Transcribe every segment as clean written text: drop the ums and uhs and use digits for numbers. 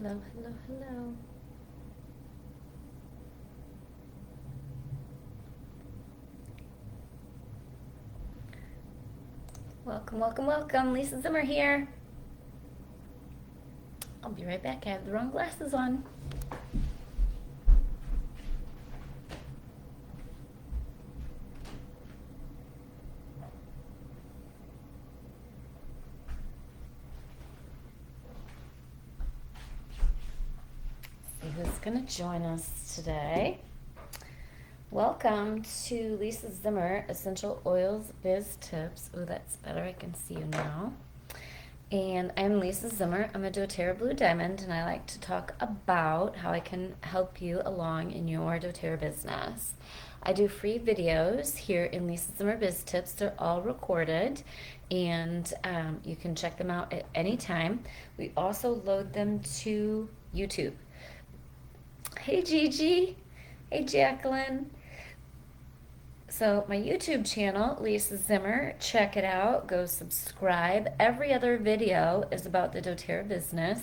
Hello, hello, hello. Welcome, welcome, welcome. Lisa Zimmer here. I'll be right back. I have the wrong glasses on. See who's going to join us today. Welcome to Lisa Zimmer, Essential Oils Biz Tips. Oh, that's better. I can see you now. And I'm Lisa Zimmer. I'm a doTERRA Blue Diamond, and I like to talk about how I can help you along in your doTERRA business. I do free videos here in Lisa Zimmer Biz Tips. They're all recorded, and you can check them out at any time. We also load them to YouTube. Hey, Gigi. Hey, Jacqueline. So my YouTube channel, Lisa Zimmer, check it out. Go subscribe. Every other video is about the doTERRA business,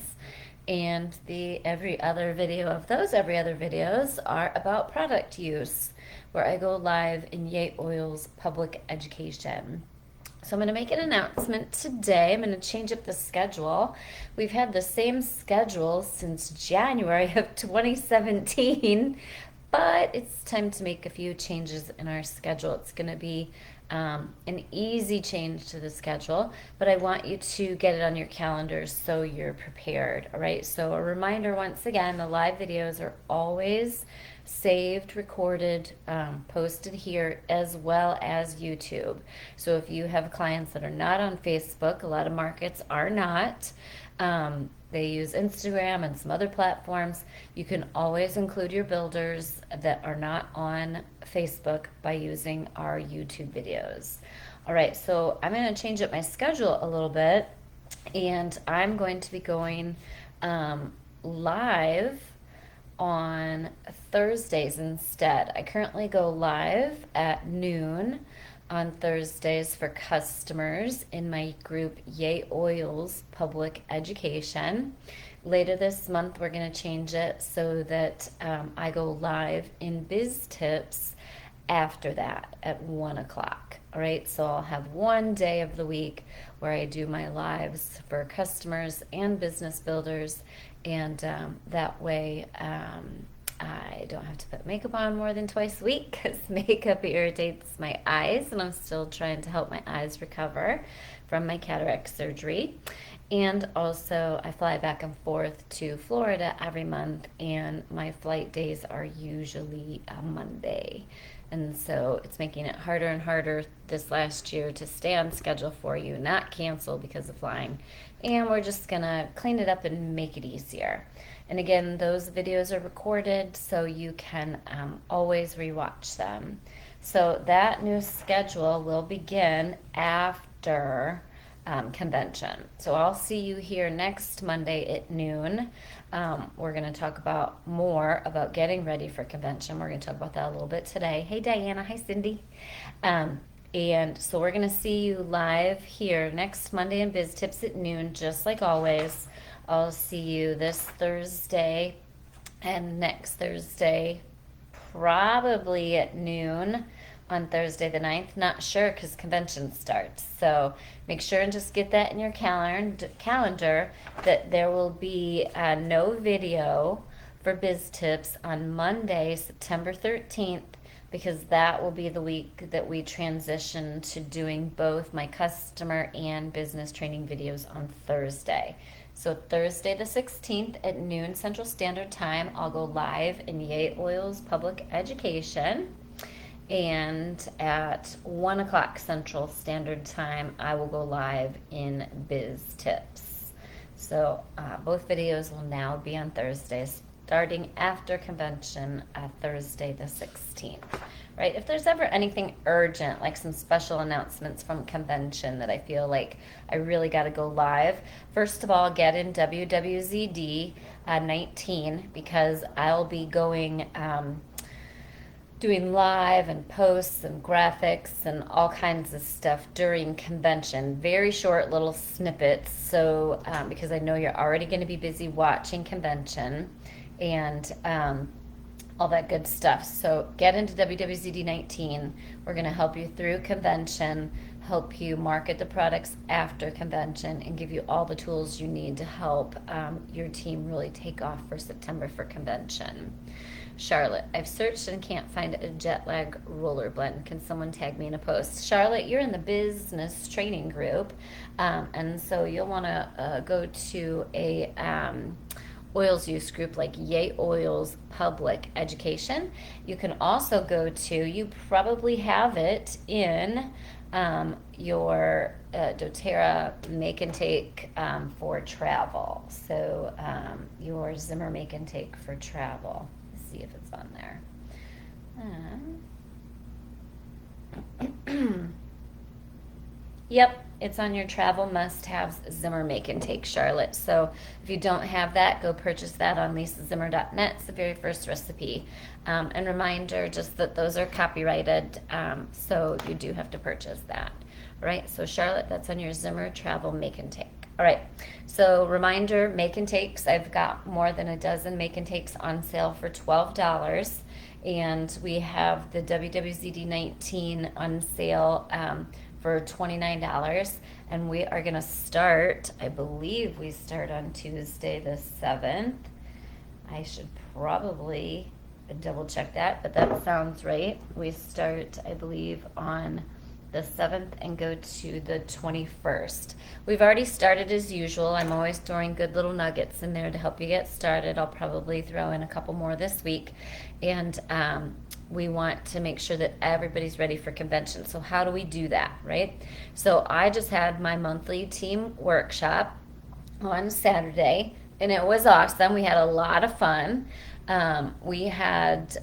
and every other video of those every other videos are about product use, where I go live in Yay Oil's public education. So I'm going to make an announcement today. I'm going to change up the schedule. We've had the same schedule since January of 2017, but it's time to make a few changes in our schedule. It's going to be an easy change to the schedule, but I want you to get it on your calendars so you're prepared. All right, so a reminder once again, the live videos are always saved, recorded, posted here, as well as YouTube. So if you have clients that are not on Facebook, a lot of markets are not, they use Instagram and some other platforms. You can always include your builders that are not on Facebook by using our YouTube videos. All right, so I'm going to change up my schedule a little bit, and I'm going to be going live on Thursdays instead. I currently go live at noon on Thursdays for customers in my group Yay Oils Public Education. Later this month, we're going to change it so that I go live in Biz Tips after that at 1 o'clock. All right, so I'll have one day of the week where I do my lives for customers and business builders, and that way I don't have to put makeup on more than twice a week, because makeup irritates my eyes, and I'm still trying to help my eyes recover from my cataract surgery. And also, I fly back and forth to Florida every month, and my flight days are usually a Monday. And so it's making it harder and harder this last year to stay on schedule for you, not cancel because of flying. And we're just going to clean it up and make it easier. And again, those videos are recorded, so you can always rewatch them. So that new schedule will begin after convention. So I'll see you here next Monday at noon. We're going to talk about more about getting ready for convention. We're going to talk about that a little bit today. Hey, Diana. Hi, Cindy. And so we're going to see you live here next Monday in Biz Tips at noon, just like always. I'll see you this Thursday and next Thursday, probably at noon on Thursday the 9th. Not sure because convention starts. So make sure and just get that in your calendar that there will be no video for Biz Tips on Monday, September 13th, because that will be the week that we transition to doing both my customer and business training videos on Thursday. So Thursday the 16th at noon Central Standard Time, I'll go live in Yay Oil's Public Education. And at 1 o'clock Central Standard Time, I will go live in Biz Tips. So both videos will now be on Thursdays, starting after convention, Thursday the 16th. Right? If there's ever anything urgent, like some special announcements from convention that I feel like I really got to go live, first of all, get in WWZD 19, because I'll be going doing live and posts and graphics and all kinds of stuff during convention. Very short little snippets. So, because I know you're already going to be busy watching convention and all that good stuff. So, get into WWZD 19. We're going to help you through convention, help you market the products after convention, and give you all the tools you need to help your team really take off for September for convention. Charlotte, I've searched and can't find a jet lag roller blend. Can someone tag me in a post? Charlotte, you're in the business training group, and so you'll want to go to a oils use group like Yay Oils Public Education. You can also go to, you probably have it in your doTERRA make and take for travel. So your Zimmer make and take for travel. See if it's on there. Yep, it's on your travel must-haves Zimmer make and take, Charlotte. So if you don't have that, go purchase that on lisazimmer.net. It's the very first recipe. And reminder, just that those are copyrighted, so you do have to purchase that. All right, so Charlotte, that's on your Zimmer travel make and take. All right, so reminder, make and takes. I've got more than a dozen make and takes on sale for $12. And we have the WWZD 19 on sale for $29. And we are going to start, I believe we start on Tuesday the 7th. I should probably double check that, but that sounds right. We start, I believe, on the 7th and go to the 21st. We've already started as usual. I'm always throwing good little nuggets in there to help you get started. I'll probably throw in a couple more this week. And we want to make sure that everybody's ready for convention. So how do we do that, right? So I just had my monthly team workshop on Saturday, and it was awesome. We had a lot of fun. We had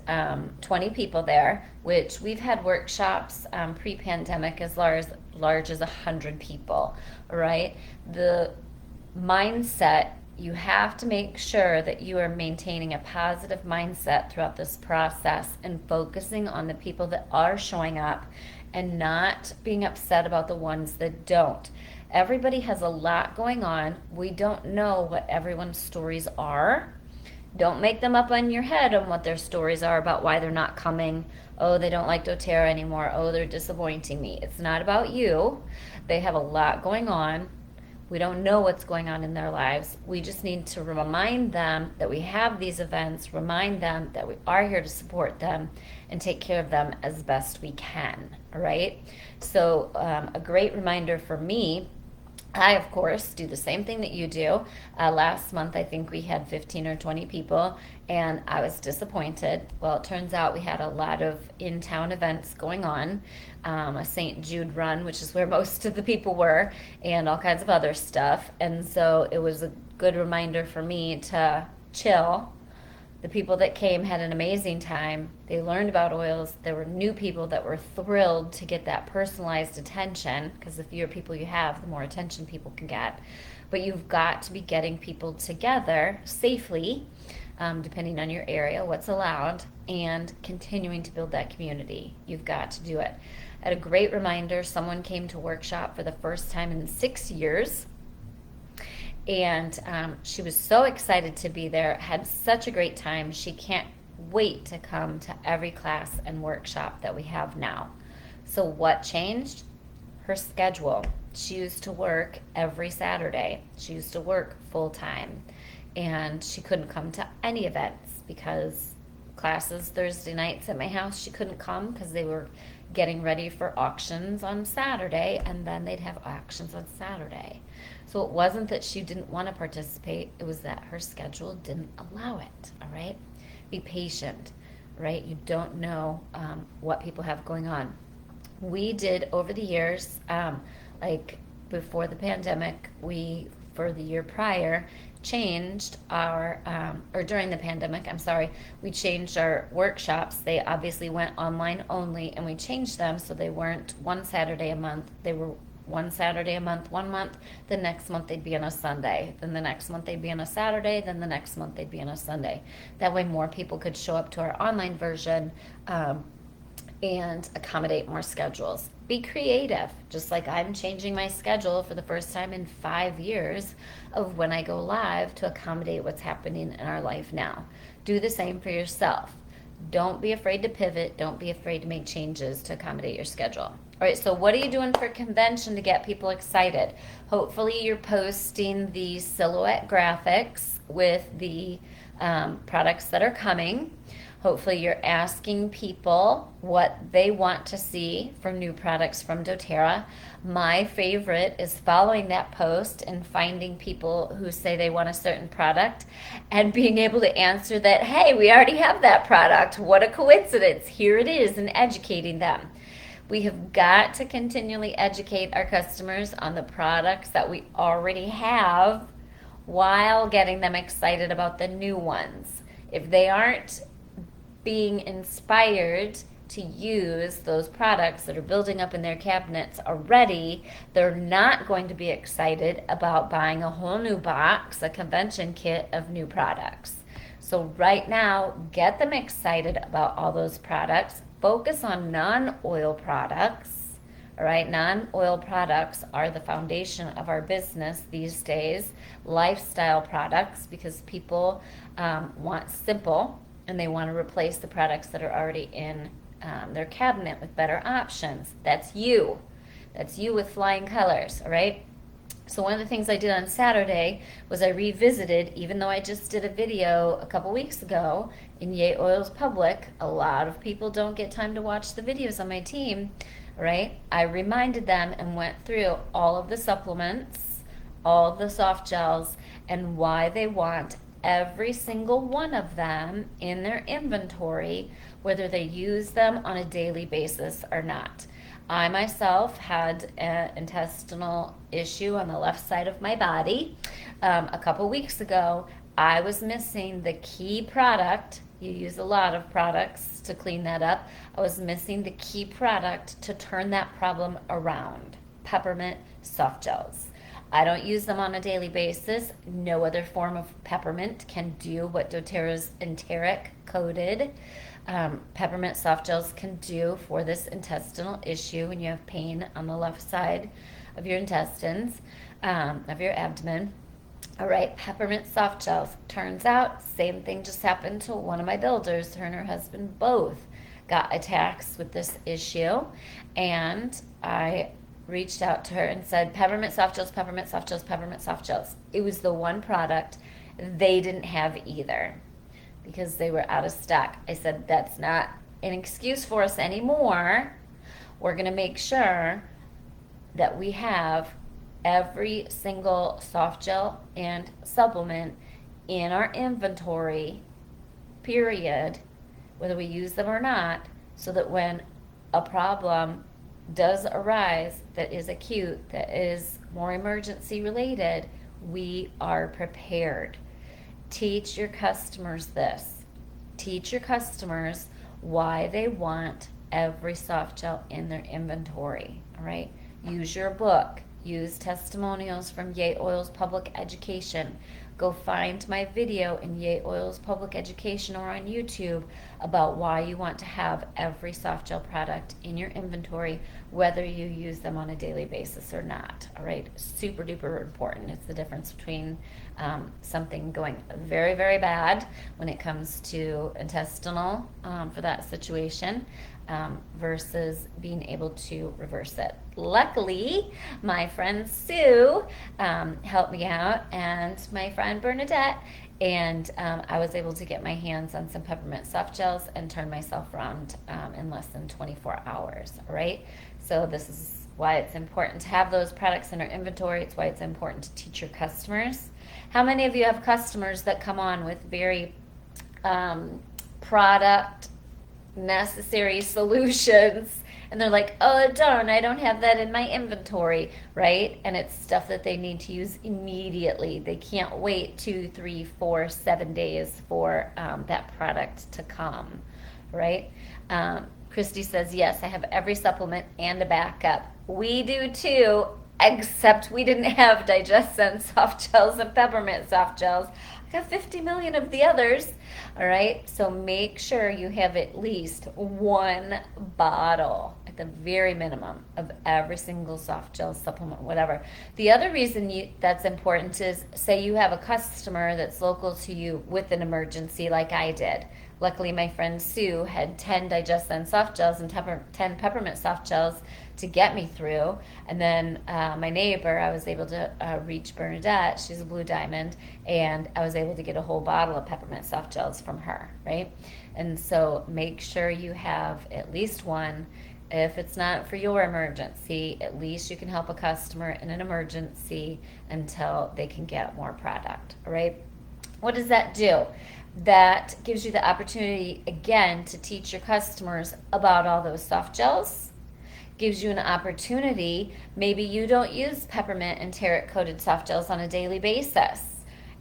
20 people there, which we've had workshops pre-pandemic as large as 100 people, right? The mindset, you have to make sure that you are maintaining a positive mindset throughout this process and focusing on the people that are showing up and not being upset about the ones that don't. Everybody has a lot going on. We don't know what everyone's stories are. Don't make them up on your head on what their stories are about why they're not coming. Oh, they don't like doTERRA anymore. Oh, they're disappointing me. It's not about you. They have a lot going on. We don't know what's going on in their lives. We just need to remind them that we have these events, remind them that we are here to support them and take care of them as best we can, all right? So a great reminder for me, I, of course, do the same thing that you do. Last month, I think we had 15 or 20 people, and I was disappointed. Well, it turns out we had a lot of in-town events going on, a St. Jude run, which is where most of the people were, and all kinds of other stuff. And so it was a good reminder for me to chill. The people that came had an amazing time. They learned about oils. There were new people that were thrilled to get that personalized attention, because the fewer people you have, the more attention people can get. But you've got to be getting people together safely, depending on your area, what's allowed, and continuing to build that community. You've got to do it. I had a great reminder. Someone came to workshop for the first time in 6 years. And she was so excited to be there, had such a great time. She can't wait to come to every class and workshop that we have now. So what changed? Her schedule. She used to work every Saturday. She used to work full time. And she couldn't come to any events because classes Thursday nights at my house, she couldn't come because they were getting ready for auctions on Saturday, and then they'd have auctions on Saturday. So it wasn't that she didn't want to participate, it was that her schedule didn't allow it, all right? Be patient, right? You don't know what people have going on. We did, over the years, like before the pandemic, we, for the year prior, changed our, or during the pandemic, I'm sorry, we changed our workshops. They obviously went online only, and we changed them so they weren't one Saturday a month. They were one Saturday a month, 1 month. The next month they'd be on a Sunday. Then the next month they'd be on a Saturday. Then the next month they'd be on a Sunday. That way more people could show up to our online version and accommodate more schedules. Be creative, just like I'm changing my schedule for the first time in 5 years of when I go live to accommodate what's happening in our life now. Do the same for yourself. Don't be afraid to pivot. Don't be afraid to make changes to accommodate your schedule. All right, so what are you doing for convention to get people excited? Hopefully you're posting the silhouette graphics with the products that are coming. Hopefully you're asking people what they want to see from new products from doTERRA. My favorite is following that post and finding people who say they want a certain product and being able to answer that, hey, we already have that product. What a coincidence. Here it is, and educating them. We have got to continually educate our customers on the products that we already have while getting them excited about the new ones. If they aren't being inspired to use those products that are building up in their cabinets already, they're not going to be excited about buying a whole new box, a convention kit of new products. So right now, get them excited about all those products. Focus on non-oil products. All right, non-oil products are the foundation of our business these days. Lifestyle products, because people want simple, and they want to replace the products that are already in their cabinet with better options. That's you. That's you with flying colors, all right? So one of the things I did on Saturday was I revisited, even though I just did a video a couple weeks ago in Yay Oils Public, a lot of people don't get time to watch the videos on my team, right? I reminded them and went through all of the supplements, all of the soft gels, and why they want every single one of them in their inventory, whether they use them on a daily basis or not. I myself had an intestinal issue on the left side of my body a couple weeks ago. I was missing the key product. You use a lot of products to clean that up. I was missing the key product to turn that problem around. Peppermint soft gels. I don't use them on a daily basis. No other form of peppermint can do what doTERRA's enteric coated peppermint soft gels can do for this intestinal issue when you have pain on the left side of your intestines, of your abdomen. All right, peppermint soft gels. Turns out, same thing just happened to one of my builders. Her and her husband both got attacks with this issue, and I reached out to her and said, peppermint soft gels, peppermint soft gels, peppermint soft gels. It was the one product they didn't have either because they were out of stock. I said, that's not an excuse for us anymore. We're going to make sure that we have every single soft gel and supplement in our inventory, period, whether we use them or not, so that when a problem does arise that is acute, that is more emergency related, we are prepared. Teach your customers this. Teach your customers why they want every soft gel in their inventory, all right? Use your book. Use testimonials from Yay Oils Public Education. Go find my video in Yay Oils Public Education or on YouTube about why you want to have every soft gel product in your inventory, whether you use them on a daily basis or not. All right, super duper important. It's the difference between something going very, very bad when it comes to intestinal for that situation versus being able to reverse it. Luckily, my friend Sue helped me out, and my friend Bernadette, and I was able to get my hands on some peppermint soft gels and turn myself around in less than 24 hours, all right? So this is why it's important to have those products in our inventory. It's why it's important to teach your customers. How many of you have customers that come on with very product necessary solutions, and they're like, oh darn, I don't have that in my inventory, right? And it's stuff that they need to use immediately. They can't wait 2, 3, 4, 7 days for that product to come, right? Christy says, yes, I have every supplement and a backup. We do too, except we didn't have Digestion soft gels and peppermint soft gels. I got 50 million of the others. All right, so make sure you have at least one bottle at the very minimum of every single soft gel supplement, whatever. The other reason that's important is, say you have a customer that's local to you with an emergency like I did. Luckily, my friend Sue had 10 Digestion soft gels and 10 peppermint soft gels to get me through. And then my neighbor, I was able to reach Bernadette. She's a Blue Diamond, and I was able to get a whole bottle of peppermint soft gels from her, right? And so make sure you have at least one. If it's not for your emergency, at least you can help a customer in an emergency until they can get more product, all right? What does that do? That gives you the opportunity, again, to teach your customers about all those soft gels. Gives you an opportunity. Maybe you don't use peppermint and tarot coated soft gels on a daily basis,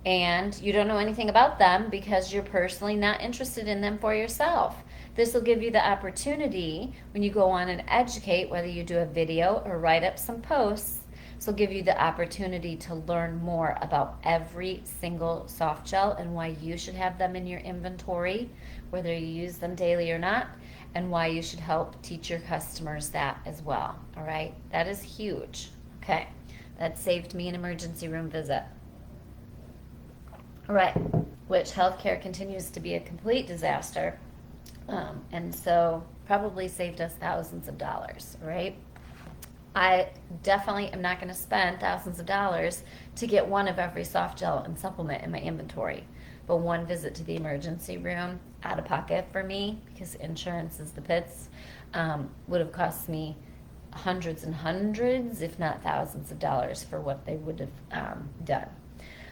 and you don't know anything about them because you're personally not interested in them for yourself. This will give you the opportunity when you go on and educate, whether you do a video or write up some posts. This will give you the opportunity to learn more about every single soft gel and why you should have them in your inventory, whether you use them daily or not, and why you should help teach your customers that as well. All right, that is huge. Okay, that saved me an emergency room visit. All right, which healthcare continues to be a complete disaster, and so probably saved us thousands of dollars. Right? I definitely am not going to spend thousands of dollars to get one of every soft gel and supplement in my inventory. But one visit to the emergency room out of pocket for me, because insurance is the pits, would have cost me hundreds and hundreds, if not thousands of dollars for what they would have done.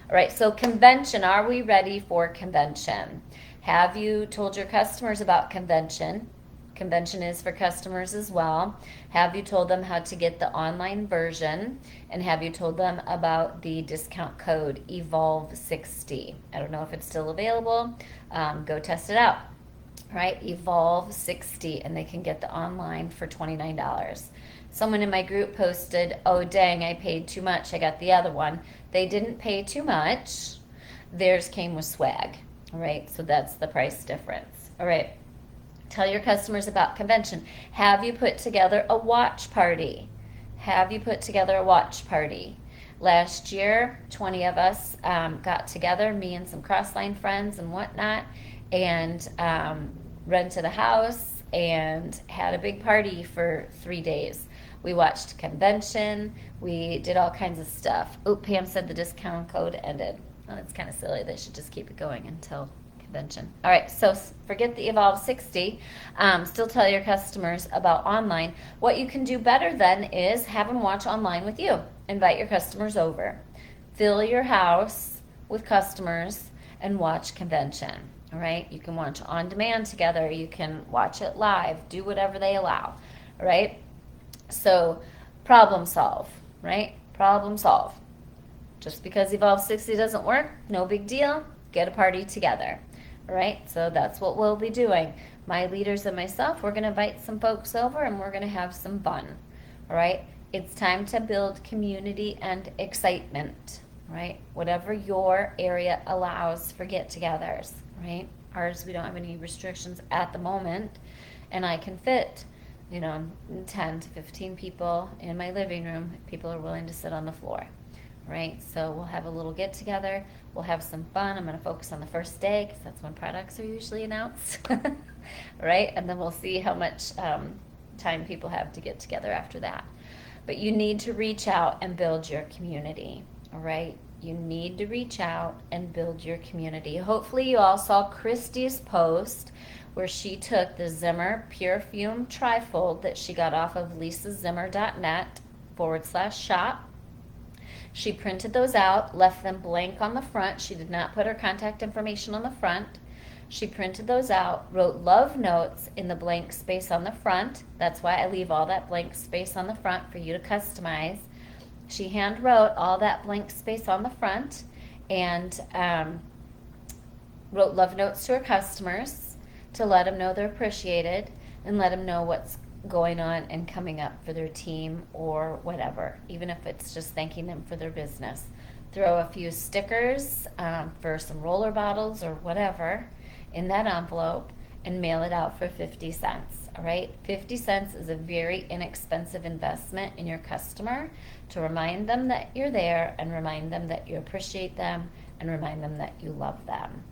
All right, so convention. Are we ready for convention? Have you told your customers about convention? Convention is for customers as well. Have you told them how to get the online version? And have you told them about the discount code EVOLVE60? I don't know if it's still available. Go test it out. Right? EVOLVE60, and they can get the online for $29. Someone in my group posted, oh dang, I paid too much. I got the other one. They didn't pay too much. Theirs came with swag. All right, so that's the price difference. All right. Tell your customers about convention. Have you put together a watch party? Have you put together a watch party? Last year, 20 of us got together, me and some Crossline friends and whatnot, and rented a house and had a big party for 3 days. We watched convention. We did all kinds of stuff. Oh, Pam said the discount code ended. Well, that's kind of silly. They should just keep it going until convention. All right, so forget the EVOLVE60. Still tell your customers about online. What you can do better then is have them watch online with you. Invite your customers over. Fill your house with customers and watch convention. All right, you can watch on demand together. You can watch it live. Do whatever they allow. All right, so problem solve. Right, problem solve. Just because EVOLVE60 doesn't work, no big deal. Get a party together. All right, so that's what we'll be doing. My leaders and myself, we're going to invite some folks over and we're going to have some fun. All right, it's time to build community and excitement. Right, whatever your area allows for get-togethers. Right, ours, we don't have any restrictions at the moment, and I can fit 10 to 15 people in my living room. People are willing to sit on the floor. Right, so we'll have a little get together. We'll have some fun. I'm going to focus on the first day because that's when products are usually announced. Right, and then we'll see how much time people have to get together after that. But you need to reach out and build your community. All right, you need to reach out and build your community. Hopefully you all saw Christy's post where she took the Zimmer Pure Fume Trifold that she got off of lisazimmer.net/shop. She printed those out, left them blank on the front. She did not put her contact information on the front. She printed those out, wrote love notes in the blank space on the front. That's why I leave all that blank space on the front for you to customize. She hand wrote all that blank space on the front and wrote love notes to her customers to let them know they're appreciated and let them know what's going on and coming up for their team or whatever, even if it's just thanking them for their business. Throw a few stickers for some roller bottles or whatever in that envelope and mail it out for 50 cents. All right, 50 cents is a very inexpensive investment in your customer to remind them that you're there and remind them that you appreciate them and remind them that you love them.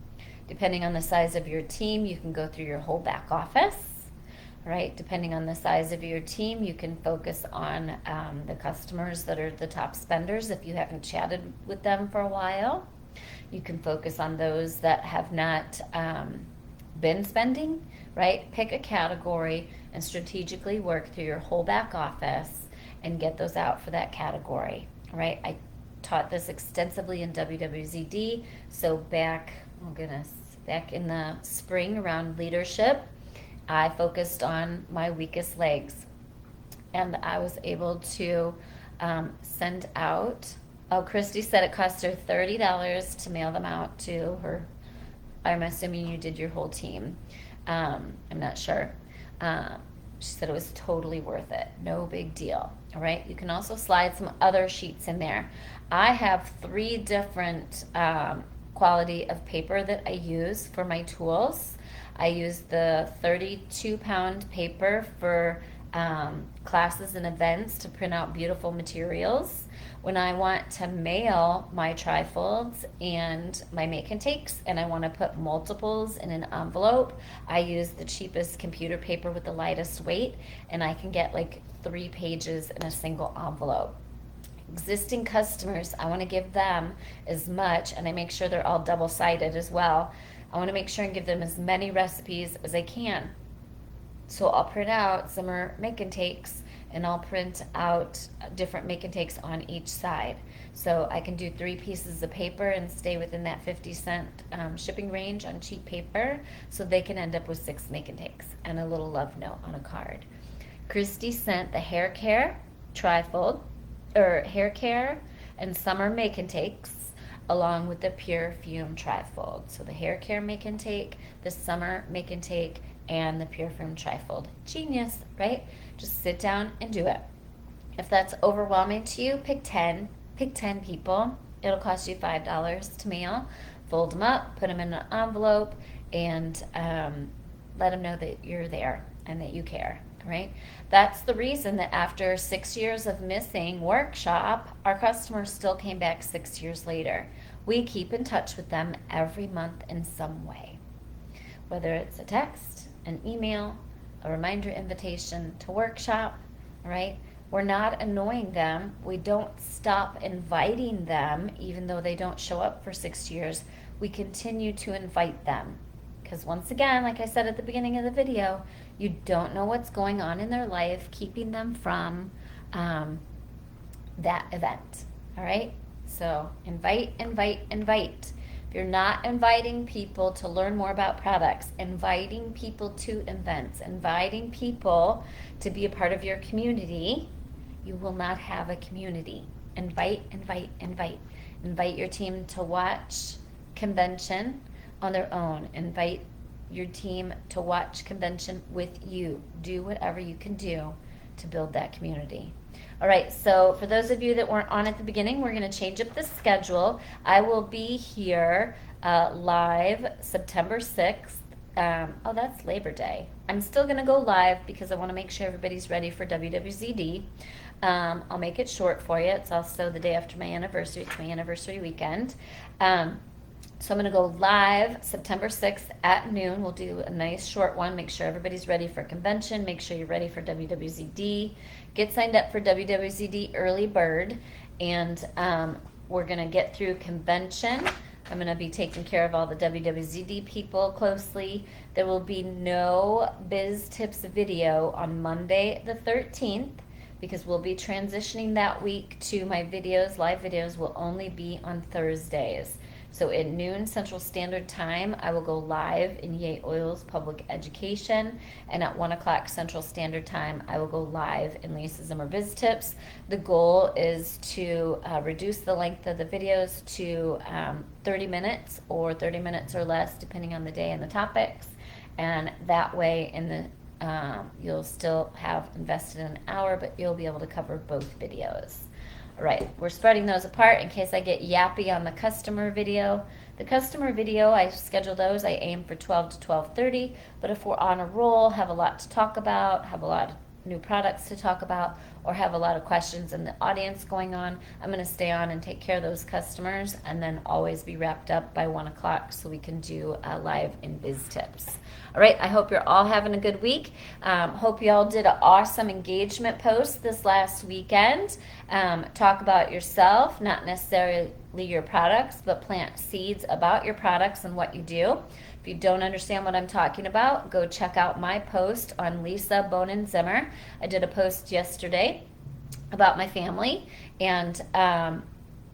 Depending on the size of your team, you can go through your whole back office. Right? Depending on the size of your team, you can focus on the customers that are the top spenders if you haven't chatted with them for a while. You can focus on those that have not been spending, right? Pick a category and strategically work through your whole back office and get those out for that category, right? I taught this extensively in WWZD. So back in the spring around leadership, I focused on my weakest legs, and I was able to send out, Christy said it cost her $30 to mail them out to her. I'm assuming you did your whole team. I'm not sure. She said it was totally worth it. No big deal. All right. You can also slide some other sheets in there. I have 3 different quality of paper that I use for my tools. I use the 32-pound paper for classes and events to print out beautiful materials. When I want to mail my trifolds and my make and takes and I want to put multiples in an envelope, I use the cheapest computer paper with the lightest weight, and I can get like 3 pages in a single envelope. Existing customers, I want to give them as much, and I make sure they're all double-sided as well. I want to make sure and give them as many recipes as I can. So I'll print out Zimmer make and takes, and I'll print out different make and takes on each side. So I can do 3 pieces of paper and stay within that 50-cent shipping range on cheap paper, so they can end up with 6 make and takes and a little love note on a card. Christy sent the hair care trifold, or hair care and summer make and takes, along with the pure fume trifold. So the hair care make and take, the summer make and take, and the pure fume trifold. Genius, right? Just sit down and do it. If that's overwhelming to you, pick 10 people. It'll cost you $5 to mail. Fold them up, put them in an envelope, and let them know that you're there and that you care, right? That's the reason that after 6 years of missing workshop, our customers still came back 6 years later. We keep in touch with them every month in some way, whether it's a text, an email, a reminder invitation to workshop, right? We're not annoying them. We don't stop inviting them, even though they don't show up for 6 years. We continue to invite them. Because once again, like I said at the beginning of the video, you don't know what's going on in their life, keeping them from that event, all right? So invite. If you're not inviting people to learn more about products, inviting people to events, inviting people to be a part of your community, you will not have a community. Invite. Invite your team to watch convention on their own. Invite your team to watch convention with you. Do whatever you can do to build that community. All right, so for those of you that weren't on at the beginning, we're going to change up the schedule. I will be here live September 6th. Oh, that's Labor Day. I'm still going to go live because I want to make sure everybody's ready for WWZD. I'll make it short for you. It's also the day after my anniversary. It's my anniversary weekend. So I'm going to go live September 6th at noon. We'll do a nice short one. Make sure everybody's ready for convention. Make sure you're ready for WWZD. Get signed up for WWZD Early Bird. And we're going to get through convention. I'm going to be taking care of all the WWZD people closely. There will be no Biz Tips video on Monday the 13th because we'll be transitioning that week to my videos. Live videos will only be on Thursdays. So at noon Central Standard Time, I will go live in Yay Oils Public Education, and at 1 o'clock Central Standard Time, I will go live in Lisa Zimmer Biz Tips. The goal is to reduce the length of the videos to 30 minutes or 30 minutes or less, depending on the day and the topics. And that way, in the you'll still have invested an hour, but you'll be able to cover both videos. All right, we're spreading those apart in case I get yappy on the customer video. The customer video, I schedule those. I aim for 12 to 12:30, but if we're on a roll, have a lot to talk about, have a lot of new products to talk about, or have a lot of questions in the audience going on, I'm going to stay on and take care of those customers and then always be wrapped up by 1 o'clock so we can do a live in biz tips. All right, I hope you're all having a good week. Hope you all did an awesome engagement post this last weekend. Talk about yourself, not necessarily your products, but plant seeds about your products and what you do. If you don't understand what I'm talking about, go check out my post on Lisa Zimmer. I did a post yesterday about my family, and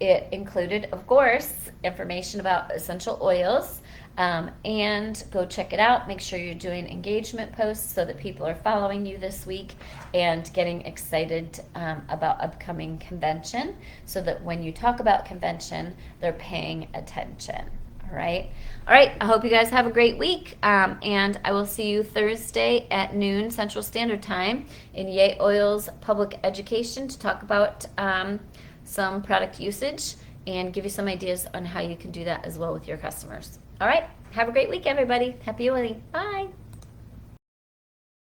it included, of course, information about essential oils. And go check it out. Make sure you're doing engagement posts so that people are following you this week and getting excited about upcoming convention, so that when you talk about convention, they're paying attention. All right. I hope you guys have a great week, and I will see you Thursday at noon Central Standard Time in Yay Oil's Public Education to talk about some product usage and give you some ideas on how you can do that as well with your customers. All right. Have a great week, everybody. Happy oiling. Bye.